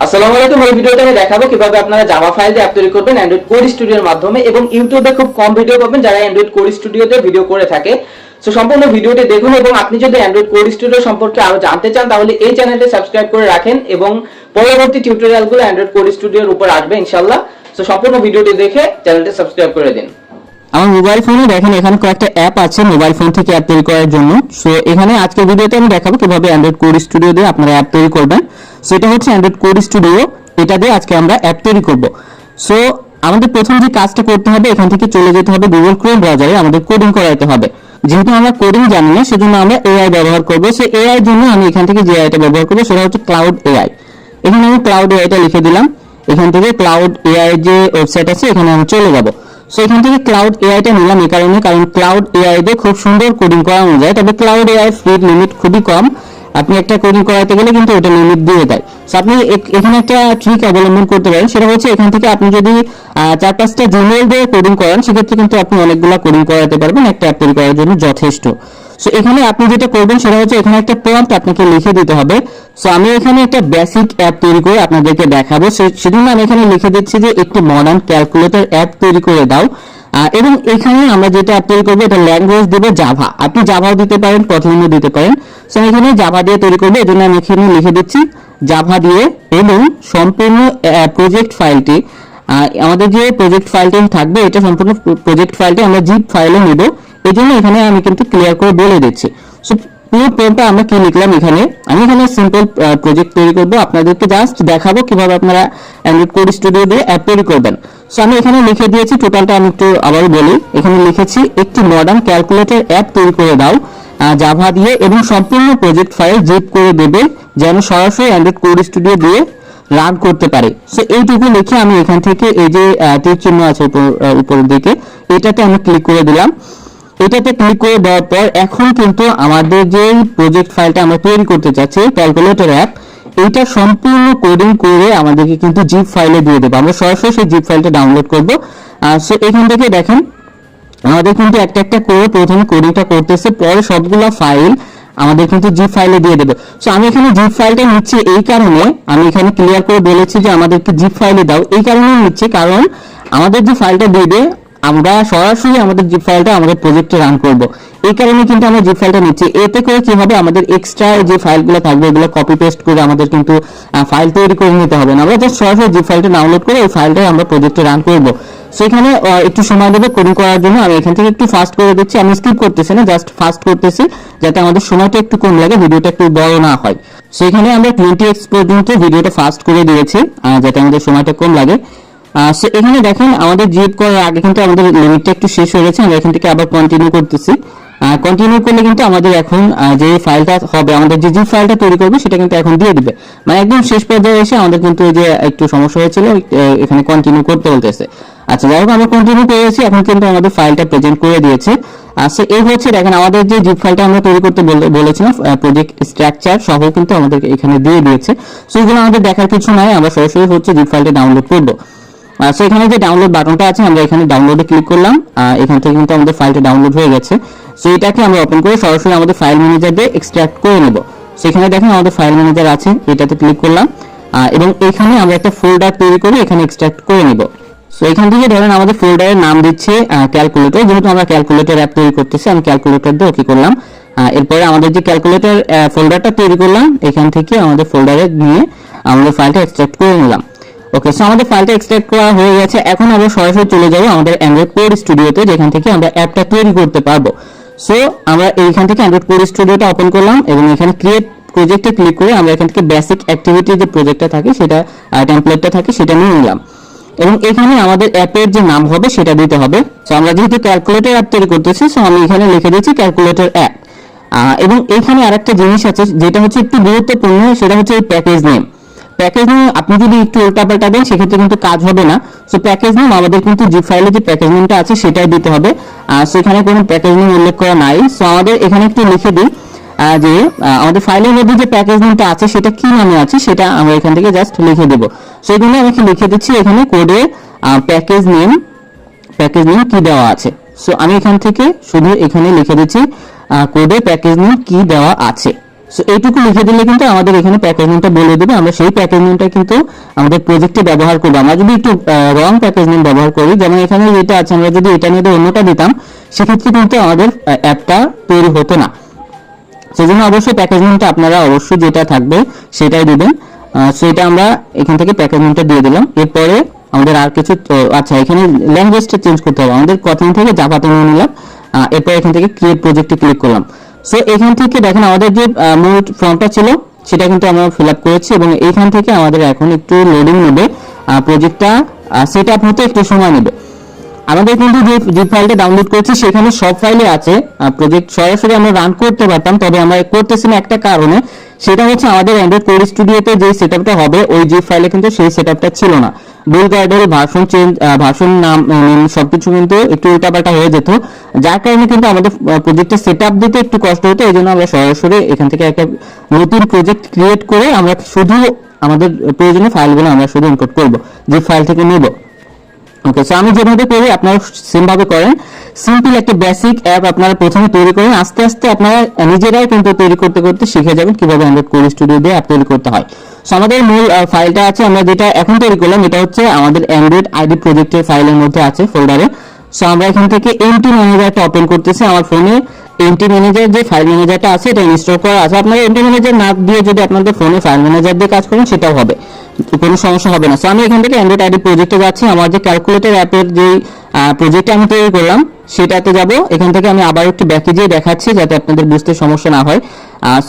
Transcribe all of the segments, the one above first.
আসসালামু আলাইকুম। এই ভিডিওতে আমি দেখাবো কিভাবে আপনারা জাভা ফাইল দিয়ে অ্যাপ তৈরি করবেন অ্যান্ড্রয়েড কোড স্টুডিওর মাধ্যমে, এবং ইউটিউবে খুব কম ভিডিও পাবেন যারা অ্যান্ড্রয়েড কোড স্টুডিওতে ভিডিও করে থাকে। সো সম্পূর্ণ ভিডিওটি দেখুন, এবং আপনি যদি অ্যান্ড্রয়েড কোড স্টুডিও সম্পর্কে আরো জানতে চান তাহলে এই চ্যানেলটি সাবস্ক্রাইব করে রাখেন, এবং পরবর্তী টিউটোরিয়ালগুলো অ্যান্ড্রয়েড কোড স্টুডিওর উপর আসবে ইনশাআল্লাহ। সো সম্পূর্ণ ভিডিওটি দেখে চ্যানেলটি সাবস্ক্রাইব করে দিন। আমার মোবাইল ফোনে দেখেন এখানে কয়েকটা অ্যাপ আছে মোবাইল ফোন থেকে অ্যাপ তৈরি করার জন্য। সো এখানে আজকের ভিডিওতে আমি দেখাবো কিভাবে অ্যান্ড্রয়েড কোড স্টুডিও দিয়ে আপনারা অ্যাপ তৈরি করবেন। সো এটা হচ্ছে অ্যান্ড্রয়েড কোড স্টুডিও, এটা দিয়ে আজকে আমরা অ্যাপ তৈরি করব। সো আমাদের প্রথম যে কাজটা করতে হবে, এখান থেকে চলে যেতে হবে গুগল ক্রোম ব্রাউজারে, আমাদের কোডিং করাতে হবে। যেহেতু আমরা কোডিং জানি না সেজন্য আমরা এআই ব্যবহার করব। সো এআই এর জন্য আমি এখান থেকে যে এআইটা ব্যবহার করব সেটা হচ্ছে ক্লাউড এআই। এখানে আমি ক্লাউড এআইটা লিখে দিলাম। এখান থেকে ক্লাউড এআই যে ওয়েবসাইট আছে এখানে আমি চলে যাব। সো এখান থেকে ক্লাউড এআইটা নিলাম এই কারণে, কারণ ক্লাউড এআই দিয়ে খুব সুন্দর কোডিং করানো যায়। তবে ক্লাউড এআই ফ্রি লিমিট খুবই কম, আপনি একটা কোডিং করাতে গেলে কিন্তু ওটা লিমিট দিয়ে দেয়। সো আপনি এখানে একটা ট্রিক অবলম্বন করতে পারেন, সেটা হচ্ছে এখান থেকে আপনি যদি 4-5টা জিমেইল দিয়ে কোডিং করান সেক্ষেত্রে কিন্তু আপনি অনেকগুলো কোডিং করাতে পারবেন একটা অ্যাপ তৈরি করার জন্য যথেষ্ট। সো এখানে আপনি যেটা করবেন সেটা হচ্ছে এখানে একটা প্রম্পট আপনাকে লিখে দিতে হবে। সো আমি এখানে একটা বেসিক অ্যাপ তৈরি করে আপনাদেরকে দেখাবো, সেজন্য আমি এখানে লিখে দিচ্ছি যে একটি মডার্ন ক্যালকুলেটর অ্যাপ তৈরি করে দাও। এবং এখানে আমরা যেটা অ্যাপ তৈরি করবো এটা ল্যাঙ্গুয়েজ দেবো জাভা, আপনি জাভাও দিতে পারেন কোথলিনও দিতে পারেন। সো এখানে জাভা দিয়ে তৈরি করবো, এই জন্য আমি এখানে লিখে দিচ্ছি জাভা দিয়ে, এবং সম্পূর্ণ প্রজেক্ট ফাইলটি আমাদের যে প্রজেক্ট ফাইলটি থাকবে এটা সম্পূর্ণ প্রজেক্ট ফাইলটি আমরা জিপ ফাইলে নেব। এই জন্য এখানে আমি কিন্তু ক্লিয়ার করে বলে দিচ্ছি। সো পুরো প্রম্পটটা আমরা কি লিখলাম, এখানে আমি এখানে সিম্পল প্রজেক্ট তৈরি করব, আপনাদেরকে জাস্ট দেখাবো কিভাবে আপনারা অ্যান্ড্রয়েড কোড স্টুডিও দিয়ে অ্যাপ তৈরি করবেন। সো আমি এখানে লিখে দিয়েছি, টোটালটা আমি একটু আবার বলি। এখানে লিখেছি একটি মডার্ন ক্যালকুলেটর অ্যাপ তৈরি করে দাও জাভা দিয়ে, এবং সম্পূর্ণ প্রজেক্ট ফাইল জিপ করে দেবে যেন সরাসরি অ্যান্ড্রয়েড কোড স্টুডিও দিয়ে রান করতে পারে। সো এইটুকু লিখে আমি এখান থেকে এই যে তীর চিহ্ন আছে উপরের দিকে এটাতে আমি ক্লিক করে দিলাম। এটাতে ক্লিক করে দেওয়ার পর এখন কিন্তু আমাদের যে প্রজেক্ট ফাইলটা আমরা তৈরি করতে চাচ্ছি ক্যালকুলেটর অ্যাপ, এটা সম্পূর্ণ কোডিং করে আমাদেরকে কিন্তু জিপ ফাইলে দিয়ে দেবে, আমরা সরাসরি সেই জিপ ফাইলটা ডাউনলোড করব। সো এখান থেকে দেখেন আমাদের কিন্তু একটা একটা করে প্রথমে কোডিংটা করতেছে, পরে সবগুলো ফাইল আমাদের কিন্তু জিপ ফাইলে দিয়ে দেবে। সো আমি এখানে জিপ ফাইলটা নিচ্ছি এই কারণে, আমি এখানে ক্লিয়ার করে বলেছি যে আমাদেরকে জিপ ফাইলে দাও, এই কারণে নিচ্ছি কারণ আমাদের যে ফাইলটা দেবে আমরা সরাসরি আমাদের জিপ ফাইলটা আমাদের প্রজেক্টে রান করব, এই কারণে কিন্তু আমরা জিপ ফাইলটা নিচ্ছি। এতে করে কি হবে, আমাদের এক্সট্রা যে ফাইলগুলো থাকবে এগুলো কপি পেস্ট করে আমাদের কিন্তু ফাইল তৈরি করে নিতে হবে না, আমরা জাস্ট সরাসরি জিপ ফাইলটা ডাউনলোড করে ওই ফাইলটাই আমরা প্রজেক্টে রান করব। সেখানে একটু সময় দেবে কোডিং করার জন্য, আমি এখান থেকে একটু ফাস্ট করে দিচ্ছি, আমি স্কিপ করতেছি না, জাস্ট ফাস্ট করতেছি যাতে আমাদের সময়টা একটু কম লাগে, ভিডিওটা একটু বড় না হয়। সেখানে আমরা 20x পর্যন্ত ভিডিওটা ফাস্ট করে দিয়েছি যাতে আমাদের সময়টা কম লাগে। সো এখানে দেখেন আমাদের জিপ করার আগে কিন্তু আমাদের লিমিটটা একটু শেষ হয়ে গেছে, আমরা এখান থেকে আবার কন্টিনিউ করতেছি। কন্টিনিউ করলে কিন্তু আমাদের এখন যে ফাইলটা হবে, আমাদের যে জিপ ফাইলটা তৈরি করবে সেটা কিন্তু এখন দিয়ে দিবে, মানে একদম শেষ পর্যায়ে এসে আমাদের কিন্তু এই যে একটু সমস্যা হয়েছিল এখানে কন্টিনিউ করতে বলতেছে। আচ্ছা যাই হোক আমরা কন্টিনিউ করেছি, এখন কিন্তু আমাদের ফাইলটা প্রেজেন্ট করে দিয়েছে। সো এই হচ্ছে দেখেন আমাদের যে জিপ ফাইলটা আমরা তৈরি করতে বলেছিলাম প্রজেক্ট স্ট্রাকচার সহ কিন্তু আমাদের এখানে দিয়ে দিয়েছে। সো এগুলো আমাদের দেখার কিছু নাই, আমরা সরাসরি হচ্ছে জিপ ফাইলটা ডাউনলোড করবো। সো এখানে যে ডাউনলোড বাটনটা আছে আমরা এখানে ডাউনলোডে ক্লিক করলাম, এখান থেকে কিন্তু আমাদের ফাইলটা ডাউনলোড হয়ে গেছে। সো এটাকে আমরা ওপেন করে সরাসরি আমাদের ফাইল ম্যানেজার দিয়ে এক্সট্রাক্ট করে নেব। সেখানে দেখেন আমাদের ফাইল ম্যানেজার আছে, এটাতে ক্লিক করলাম, এবং এখানে আমরা একটা ফোল্ডার তৈরি করে এখানে এক্সট্রাক্ট করে নেব। সো এখান থেকে ধরেন আমাদের ফোল্ডারের নাম দিচ্ছে ক্যালকুলেটর, যেহেতু আমরা ক্যালকুলেটর অ্যাপ তৈরি করতেছি আমি ক্যালকুলেটর দিয়ে ওকে করলাম। এরপরে আমাদের যে ক্যালকুলেটর ফোল্ডারটা তৈরি করলাম এখান থেকে আমাদের ফোল্ডারে নিয়ে আমাদের ফাইলটা এক্সট্রাক্ট করে নিলাম। ওকে, সো আমাদের ফাইলটা এক্সট্রাক্ট করা হয়ে গেছে, এখন আমরা সরাসরি চলে যাব আমাদের অ্যান্ড্রয়েড কোড স্টুডিওতে, যেখান থেকে আমরা অ্যাপটা তৈরি করতে পারবো। সো আমরা এইখান থেকে অ্যান্ড্রয়েড কোড স্টুডিওটা ওপেন করলাম, এবং এখানে ক্রিয়েট প্রজেক্টে ক্লিক করে আমরা এখান থেকে বেসিক অ্যাক্টিভিটি যে প্রজেক্টটা থাকে সেটা টেমপ্লেটটা থাকে সেটা নিয়ে নিলাম, এবং এখানে আমাদের অ্যাপের যে নাম হবে সেটা দিতে হবে। সো আমরা যেহেতু ক্যালকুলেটর অ্যাপ তৈরি করতেছি সো আমি এখানে লিখে দিচ্ছি ক্যালকুলেটর অ্যাপ। এবং এখানে আরেকটা জিনিস আছে যেটা হচ্ছে একটু গুরুত্বপূর্ণ, সেটা হচ্ছে এই প্যাকেজ নেম। প্যাকেজ নেম আপনি যদি একটু উল্টাপাল্টা দেন সেক্ষেত্রে কিন্তু কাজ হবে না। সো প্যাকেজ নেম আমাদের কিন্তু জিপ ফাইলে যে প্যাকেজ নেমটা আছে সেটাই দিতে হবে, সেখানে কোনো প্যাকেজ নেম উল্লেখ করা নাই। সো আমাদের এখানে একটু লিখে দিই যে আমাদের ফাইলের মধ্যে যে প্যাকেজ নেমটা আছে সেটা কি নামে আছে সেটা আমরা এখান থেকে জাস্ট লিখে দেব। সেই জন্য আমি লিখে দিচ্ছি এখানে কোডে প্যাকেজ নেম কি দেওয়া আছে। সো আমি এখান থেকে শুধু এখানে লিখে দিচ্ছি কোডে প্যাকেজ নেম কি দেওয়া আছে। সো এইটুকু লিখে দিলে কিন্তু আমাদের এখানে প্যাকেজ নেমটা বলে দেবে, আমরা সেই প্যাকেজ নেমটা কিন্তু আমাদের প্রজেক্টে ব্যবহার করব। আমরা যদি একটু রং প্যাকেজ নেম ব্যবহার করি, যেমন এখানে যেটা আছে আমরা যদি এটা নিয়ে অন্যটা দিতাম সেক্ষেত্রে কিন্তু আমাদের অ্যাপটা তৈরি হতো না। সেজন্য অবশ্যই প্যাকেজ নেমটা আপনারা অবশ্যই যেটা থাকবে সেটাই দিবেন। সো এটা আমরা এখান থেকে প্যাকেজ নেমটা দিয়ে দিলাম। এরপরে আমাদের আর কিছু আচ্ছা এখানে ল্যাঙ্গুয়েজটা চেঞ্জ করতে হবে, আমাদের কোথলিন থেকে জাভাতে নিয়ে নিলাম। এরপর এখান থেকে ক্রিয়েট প্রজেক্টে ক্লিক করলাম। সো এখান থেকে দেখেন আমাদের যে মূল ফর্মটা ছিল সেটা কিন্তু আমরা ফিল আপ করেছি এবং এইখান থেকে আমাদের এখন একটু লোডিং নেবে, প্রজেক্টটা সেট আপ হতে একটু সময় নেবে। আমাদের কিন্তু যে জিপ ফাইলটা ডাউনলোড করেছি সেখানে সব ফাইলে আছে, প্রজেক্ট সরাসরি আমরা রান করতে পারতাম, তবে আমরা করতেছি না একটা কারণে, সেটা হচ্ছে আমাদের অ্যান্ড্রয়েড কোড স্টুডিওতে যে সেটআপটা হবে ওই জিপ ফাইলে কিন্তু সেই সেটআপটা ছিল না। বিল গাইডের ভার্সন চেঞ্জ, ভার্সন নাম সবকিছু কিন্তু একটু উল্টাপাল্টা হয়ে যেত, যার কারণে কিন্তু আমাদের প্রজেক্টটা সেটআপ দিতে একটু কষ্ট হতো। এই জন্য আমরা সরাসরি এখান থেকে একটা নতুন প্রজেক্ট ক্রিয়েট করে আমরা শুধু আমাদের প্রয়োজনীয় ফাইলগুলো আমরা শুধু ইম্পোর্ট করব, জিপ ফাইল থেকে নেব। ওকে, সো আমি যেভাবে করি আপনারা সেম ভাবে করেন। সিম্পল একটা বেসিক অ্যাপ আপনারা প্রথমে তৈরি করেন, আস্তে আস্তে আপনারা নিজেরাই কিন্তু তৈরি করতে করতে শিখে যাবেন কিভাবে অ্যান্ড্রয়েড কোড স্টুডিও দিয়ে অ্যাপ তৈরি করতে হয়। সো আমাদের মূল ফাইলটা আছে, আমরা যেটা এখন তৈরি করলাম এটা হচ্ছে আমাদের অ্যান্ড্রয়েড আইডি প্রজেক্টের ফাইলের মধ্যে আছে ফোল্ডারে। সো আমরা এখান থেকে এমটি ম্যানেজারটা ওপেন করতেছি। আমার ফোনে এমটি ম্যানেজার যে ফাইল ম্যানেজারটা আছে এটা ইনস্টল করা আছে। আপনারা এমটি ম্যানেজার না দিয়ে যদি আপনাদের ফোনে ফাইল ম্যানেজার দিয়ে কাজ করেন সেটাও হবে, কোনো সমস্যা হবে না। সো আমি এখান থেকে অ্যান্ড্রয়েড আইডি প্রজেক্টে যাচ্ছি, আমার যে ক্যালকুলেটর অ্যাপের যে প্রজেক্টটা আমি তৈরি করলাম সেটাতে যাব। এখান থেকে আমি আবার একটু ব্যাকে যেয়ে দেখাচ্ছি যাতে আপনাদের বুঝতে সমস্যা না হয়।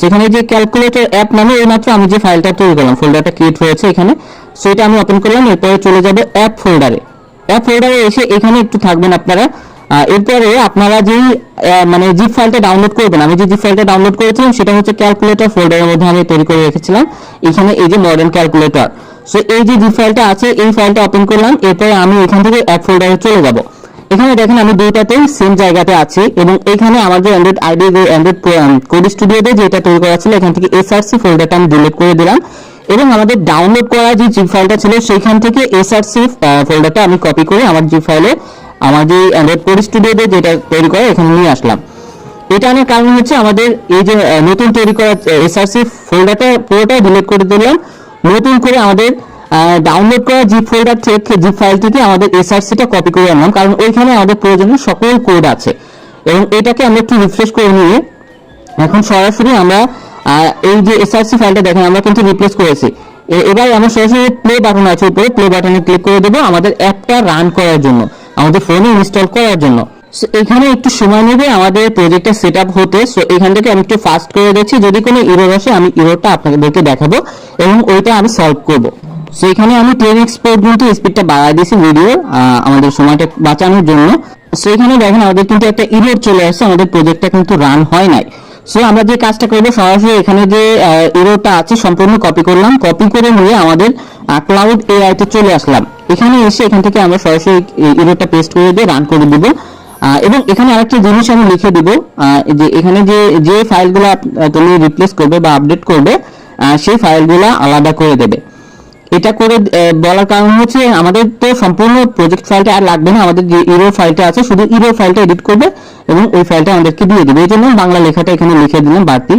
সেখানে যে ক্যালকুলেটর অ্যাপ নামে এইমাত্র আমি যে ফাইলটা তৈরি করলাম, ফোল্ডারটা ক্রিয়েট হয়েছে এখানে, সেটা আমি ওপেন করলাম। এরপরে চলে যাব অ্যাপ ফোল্ডারে। অ্যাপ ফোল্ডারে এসে এখানে একটু থাকবেন আপনারা। এরপরে আপনারা যেই মানে জিপ ফাইলটা ডাউনলোড করবেন, আমি যে জিপ ফাইলটা ডাউনলোড করেছিলাম সেটা হচ্ছে ক্যালকুলেটর ফোল্ডারের মধ্যে আমি তৈরি করে রেখেছিলাম। এখানে এই যে মডার্ন ক্যালকুলেটর, সো এই যে জিপ ফাইলটা আছে এই ফাইলটা ওপেন করলাম। এরপরে আমি এখান থেকে অ্যাপ ফোল্ডারে চলে যাব। এখানে দেখেন আমি দুইটাতেই সেম জায়গাতে আছি এবং এখানে আমার যে অ্যান্ড্রয়েড আইডি অ্যান্ড্রয়েড কোড স্টুডিওতে যেটা তৈরি করা ছিল এখান থেকে এসআরসি ফোল্ডারটা আমি ডিলিট করে দিলাম এবং আমাদের ডাউনলোড করা যে জিপ ফাইলটা ছিল সেইখান থেকে এসআরসি ফোল্ডারটা আমি কপি করে আমার জিপ ফাইলে আমার যে অ্যান্ড্রয়েড কোড স্টুডিওতে যেটা তৈরি করা এখানে নিয়ে আসলাম। এটা আনার কারণ হচ্ছে আমাদের এই যে নতুন তৈরি করা এসআরসি ফোল্ডারটা পুরোটাই ডিলিট করে দিলাম, নতুন করে আমাদের ডাউনলোড করা জিপ ফোল্ডার থেকে জিপ ফাইল থেকে আমাদের এসআরসিটা কপি করে আনলাম, কারণ ওইখানে আমাদের প্রয়োজনীয় সকল কোড আছে। এবং এটাকে আমরা একটু রিফ্রেশ করে নিয়ে এখন সরাসরি আমরা এই যে এসআরসি ফাইলটা দেখেন আমরা কিন্তু রিপ্লেস করেছি। এবার আমরা সরাসরি প্লে বাটন আছে উপরে, প্লে বাটনে ক্লিক করে দেবো আমাদের অ্যাপটা রান করার জন্য, আমাদের ফোনে ইনস্টল করার জন্য। সো এখানে একটু সময় নেবে আমাদের প্রজেক্টটা সেট আপ হতে। সো এখান থেকে আমি একটু ফাস্ট করে দিচ্ছি, যদি কোনো ইরর আসে আমি ইররটা আপনাদেরকে দেখাবো এবং ওইটা আমি সলভ করব। সো এখানে আমি 10x পর্যন্ত স্পিডটা বাড়াই দিয়েছি ভিডিও আমাদের সময়টা বাঁচানোর জন্য। সো এখানে দেখেন আমাদের কিন্তু একটা ইরর চলে আসছে, আমাদের প্রজেক্টটা কিন্তু রান হয় নাই। সো আমরা যে কাজটা করবো সরাসরি এখানে যে ইররটা আছে সম্পূর্ণ কপি করলাম, কপি করে নিয়ে আমাদের ক্লাউড এআই তে চলে আসলাম। এখানে এসে এখান থেকে আমরা সরাসরি ইররটা পেস্ট করে দিয়ে রান করে দিব। এবং এখানে আরেকটা জিনিস আমি লিখে দিব যে এখানে যে ফাইলগুলো তুমি রিপ্লেস করবে বা আপডেট করবে সেই ফাইলগুলো আলাদা করে দেবে। এটা করে বলার কারণ হচ্ছে আমাদের তো সম্পূর্ণ প্রজেক্ট ফাইলটা আর লাগবে না, আমাদের যে ইরর ফাইলটা আছে শুধু ইরর ফাইলটা এডিট করবে এবং ওই ফাইলটা আমাদেরকে দিয়ে দিবে। এই জন্য বাংলা লেখাটা এখানে লিখে দিলাম বাড়তি।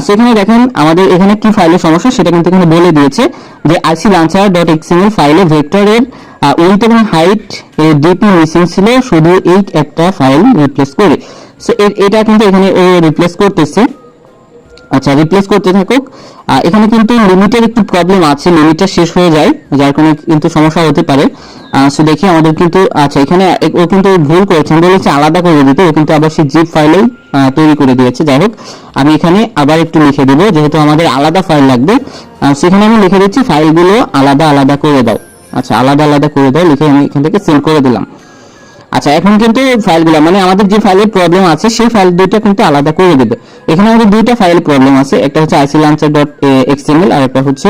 সেখানে দেখেন আমাদের এখানে কি ফাইলের সমস্যা সেটা কিন্তু এখানে বলে দিয়েছে যে iclauncher.xml ফাইলে ভেক্টরের উইডথ এবং হাইট ডিপি মিসিং ছিল, শুধু এই একটা ফাইল রিপ্লেস করে। সো এটা কিন্তু এখানে ও রিপ্লেস করতেছে। আচ্ছা, রিপ্লেস করতে থাকুক। এখানে কিন্তু লিমিটের একটু প্রবলেম আছে, লিমিটটা শেষ হয়ে যায় যার কারণে কিন্তু সমস্যা হতে পারে। সো দেখি আমাদের কিন্তু আচ্ছা এখানে ও কিন্তু ভুল করেছেন, বলেছে আলাদা করে দিতে, ও কিন্তু আবার সেই জিপ ফাইলেই তৈরি করে দিয়েছে। যাই হোক আমি এখানে আবার একটু লিখে দেবো, যেহেতু আমাদের আলাদা ফাইল লাগবে সেখানে আমি লিখে দিচ্ছি ফাইলগুলো আলাদা আলাদা করে দাও। আচ্ছা আলাদা আলাদা করে দাও লিখে আমি এখান থেকে সেভ করে দিলাম। আচ্ছা এখন কিন্তু ফাইলগুলো মানে আমাদের যে ফাইলের প্রবলেম আছে সেই ফাইল দুইটা কিন্তু আলাদা করে দেবে। এখানে আমাদের দুইটা ফাইল প্রবলেম আছে, একটা হচ্ছে iclauncher.xml আর একটা হচ্ছে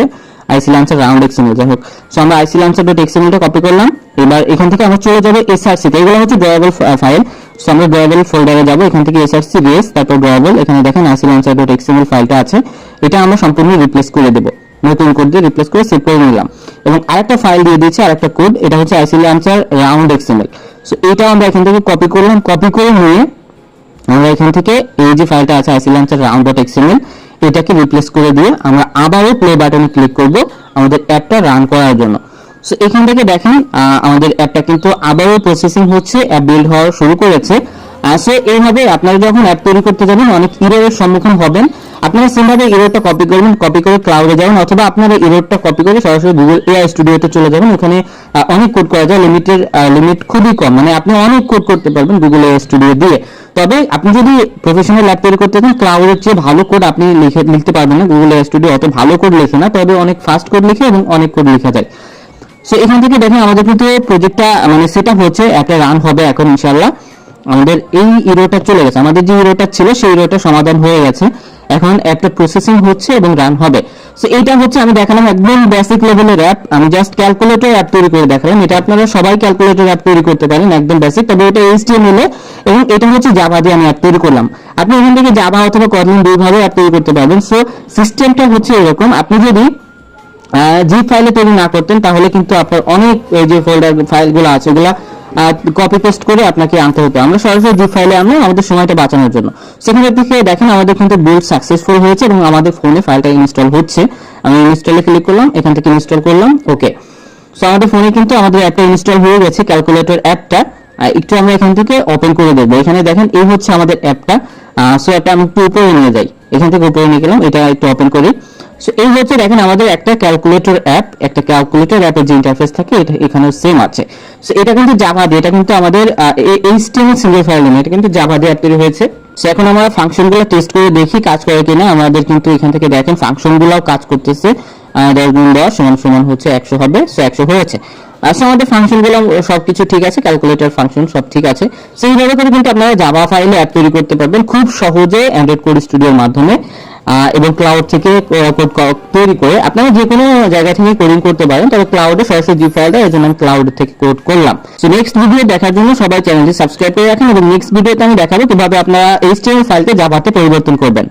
iclauncher round.xml। যাই হোক সো আমরা iclauncher.xml টা কপি করলাম। এবার এখান থেকে আমরা চলে যাব src তে, এগুলো হচ্ছে ড্রয়াবল ফাইল। সো আমরা ড্রয়াবল ফোল্ডারে যাব, এখান থেকে src রেস তারপর ড্রয়াবল, এখানে দেখেন iclauncher.xml ফাইলটা আছে, এটা আমরা সম্পূর্ণ রিপ্লেস করে দেব, নতুন কোড দিয়ে রিপ্লেস করে সেভ করে নিলাম। এবং আরেকটা ফাইল দিয়ে দিয়েছি আরেকটা কোড, এটা হচ্ছে iclauncher round.xml। সো এটা আমরা এখান থেকে কপি করলাম, কপি করে নিয়ে আমরা এখান থেকে এই যে ফাইলটা আছে iclauncher round.xml এটাকে রিপ্লেস করে দিয়ে আমরা আবারও প্লে বাটনে ক্লিক করব আমাদের অ্যাপটা রান করার জন্য। সো এখান থেকে দেখেন আমাদের অ্যাপটা কিন্তু আবারও প্রসেসিং হচ্ছে, অ্যাপ বিল্ড হওয়া শুরু করেছে। সো এইভাবে আপনারা যখন অ্যাপ তৈরি করতে যাবেন অনেক এররের সম্মুখীন হবেন। আপনারা সেমভাবে এররটা কপি করবেন, কপি করে ক্লাউডে যাবেন, অথবা আপনারা এররটা কপি করে সরাসরি গুগল এআই স্টুডিওতে চলে যাবেন। ওখানে অনেক কোড করা যায়, লিমিট খুবই কম, মানে আপনি অনেক কোড করতে পারবেন গুগল এআই স্টুডিও দিয়ে। তবে আপনি যদি প্রফেশনাল অ্যাপ তৈরি করতে চান, ক্লাউডের চেয়ে ভালো কোড আপনি লিখতে পারবেন না। গুগল এআই স্টুডিও অত ভালো কোড লেখে না, তবে অনেক ফাস্ট কোড লিখে এবং অনেক কোড লেখা যায়। সো এখান থেকে দেখেন আমাদের কিন্তু প্রজেক্টটা মানে সেট আপ হচ্ছে, অ্যাপে রান হবে এখন ইনশাআল্লাহ। আমাদের এই ইরোটা চলে গেছে, আমাদের যে ইরোটা ছিল সেই ইরোটা সমাধান হয়ে গেছে। এখন অ্যাপটা প্রসেসিং হচ্ছে এবং রান হবে। সো এইটা হচ্ছে আমি দেখালাম একদম বেসিক লেভেলের অ্যাপ। আমি জাস্ট ক্যালকুলেটর অ্যাপ তৈরি করে দেখালাম। এটা আপনারা সবাই ক্যালকুলেটর অ্যাপ তৈরি করতে পারেন, একদম বেসিক। তবে এটা HTML এবং এটা হচ্ছে জাভা দিয়ে আমি অ্যাপ তৈরি করলাম। আপনি এখান থেকে জাভা অথবা কটলিন দুইভাবে অ্যাপ তৈরি করতে পারবেন। সো সিস্টেমটা হচ্ছে এরকম, আপনি যদি জিপ ফাইলে তৈরি না করতেন তাহলে কিন্তু আপনার অনেক যে ফোল্ডার ফাইলগুলো আছে ওগুলা কপি পেস্ট করে আপনাকে আনতে হতো। আমরা সরাসরি জিপ ফাইলে আনলাম আমাদের সময়টা বাঁচানোর জন্য। সেখানে থেকে দেখেন আমাদের কিন্তু বিল্ড সাকসেসফুল হয়েছে এবং আমাদের ফোনে ফাইলটা ইনস্টল হচ্ছে। আমি ইনস্টলে ক্লিক করলাম, এখান থেকে ইনস্টল করলাম, ওকে। সো আমাদের ফোনে কিন্তু আমাদের অ্যাপটা ইনস্টল হয়ে গেছে, ক্যালকুলেটর অ্যাপটা। একটু আমরা এখান থেকে ওপেন করে দেবো। এখানে দেখেন এই হচ্ছে আমাদের অ্যাপটা। সো এটা আমি একটু উপরে নিয়ে যাই, এখান থেকে উপরে নিয়ে গেলাম, এটা একটু ওপেন করি। সো এই হচ্ছে দেখেন আমাদের একটা ক্যালকুলেটর অ্যাপ, একটা ক্যালকুলেটর অ্যাপের যে ইন্টারফেস থাকে এটা এখানে সেম আছে। সো এটা কিন্তু জাভা দিয়ে, এটা কিন্তু আমাদের HTML সিঙ্গেল ফাইল নেই, এটা কিন্তু জাভা দিয়ে অ্যাপ তৈরি হয়েছে। সো এখন আমরা ফাংশনগুলো টেস্ট করে দেখি কাজ করে কিনা। আমাদের কিন্তু এখান থেকে দেখেন ফাংশনগুলোও কাজ করতেছে। 10 গুণ 10 সমান হচ্ছে 100 হবে। সো 100 হয়েছে। আসলে আমাদের ফাংশনগুলো সবকিছু ঠিক আছে, ক্যালকুলেটর ফাংশন সব ঠিক আছে। সেইভাবে করে কিন্তু আপনারা জাভা ফাইলে অ্যাপ তৈরি করতে পারবেন খুব সহজে অ্যান্ড্রয়েড কোড স্টুডিওর মাধ্যমে এবং ক্লাউড থেকে কোড তৈরি করে আপনারা যে কোনো জায়গা থেকে কোডিং করতে পারেন। তবে ক্লাউডে সরাসরি জিপ ফাইলটা, এই জন্য আমি ক্লাউড থেকে কোড করলাম। সো নেক্সট ভিডিও দেখার জন্য সবাই চ্যানেলটি সাবস্ক্রাইব করে রাখেন এবং নেক্সট ভিডিওতে আমি দেখাবো কিভাবে আপনারা HTML ফাইলকে জাভাতে পরিবর্তন করবেন।